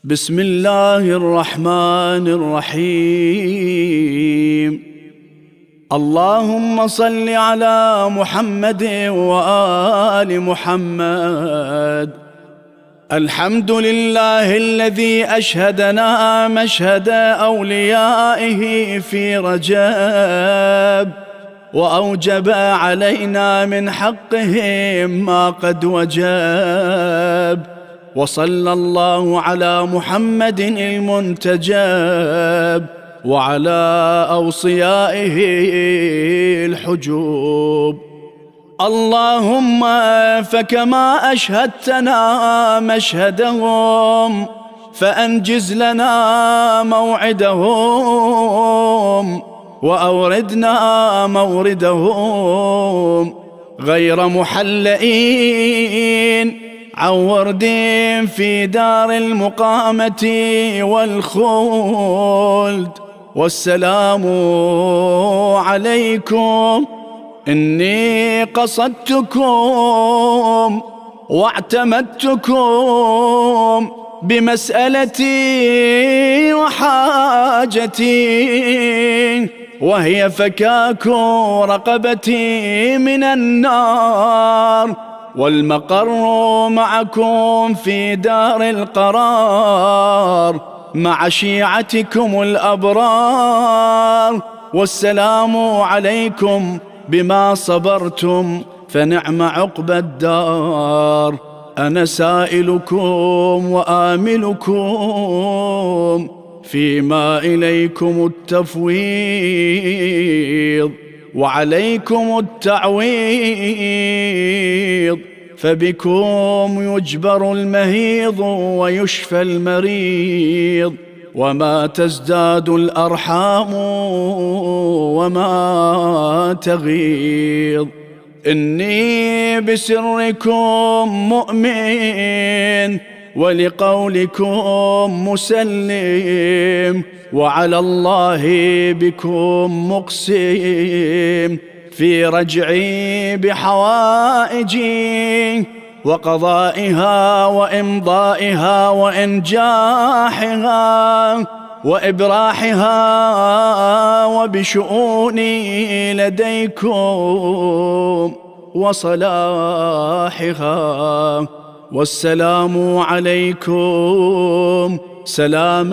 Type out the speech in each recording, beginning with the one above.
بسم الله الرحمن الرحيم. اللهم صل على محمد وآل محمد. الحمد لله الذي أشهدنا مشهد أوليائه في رجب، وأوجب علينا من حقهم ما قد وجب. وصلى الله على محمد المنتجب وعلى أوصيائه الحجوب. اللهم فكما أشهدتنا مشهدهم فأنجز لنا موعدهم وأوردنا موردهم غير محلئين عن ورد في دار المقامة والخلد. والسلام عليكم. إني قصدتكم واعتمدتكم بمسألتي وحاجتي، وهي فكاك رقبتي من النار، والمقر معكم في دار القرار مع شيعتكم الأبرار. والسلام عليكم بما صبرتم فنعم عقبى الدار. أنا سائلكم وآملكم فيما إليكم التفويض وعليكم التعويض، فبكم يجبر المهيض ويشفى المريض، وما تزداد الأرحام وما تغيض. إني بسركم مؤمن ولقولكم مسلم، وعلى الله بكم مقسم في رجعي بحوائجي وقضائها وإمضائها وإنجاحها وإبراحها وبشؤوني لديكم وصلاحها. والسلام عليكم سلام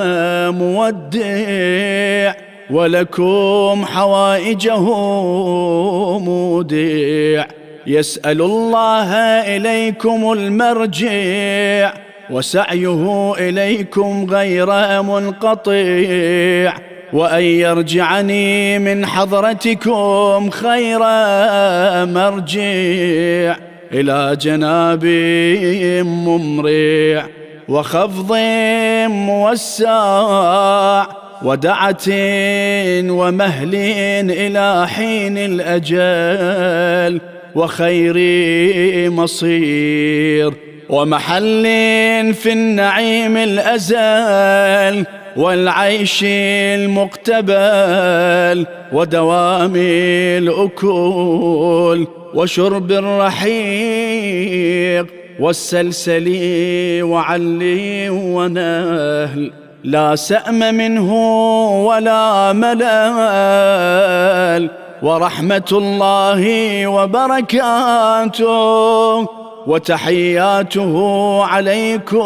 مودع، ولكم حوائجه مودع. يسأل الله إليكم المرجع، وسعيه إليكم غير منقطع، وأن يرجعني من حضرتكم خير مرجع إلى جناب ممرع وخفض موسع ودعة ومهل إلى حين الأجل وخير مصير، ومحل في النعيم الأزل والعيش المقتبل ودوام الأكل وشرب الرحيق والسلسل وعلي ونهل، لا سأم منه ولا ملل. ورحمة الله وبركاته وتحياته عليكم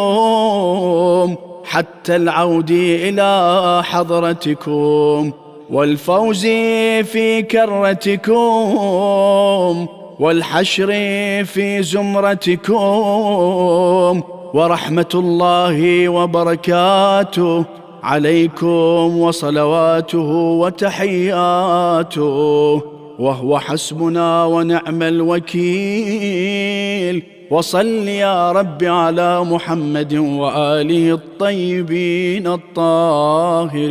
حتى العود إلى حضرتكم والفوز في كرتكم والحشر في زمرتكم. ورحمة الله وبركاته عليكم وصلواته وتحياته، وهو حسبنا ونعم الوكيل. وصل يا رب على محمد وآله الطيبين الطاهرين.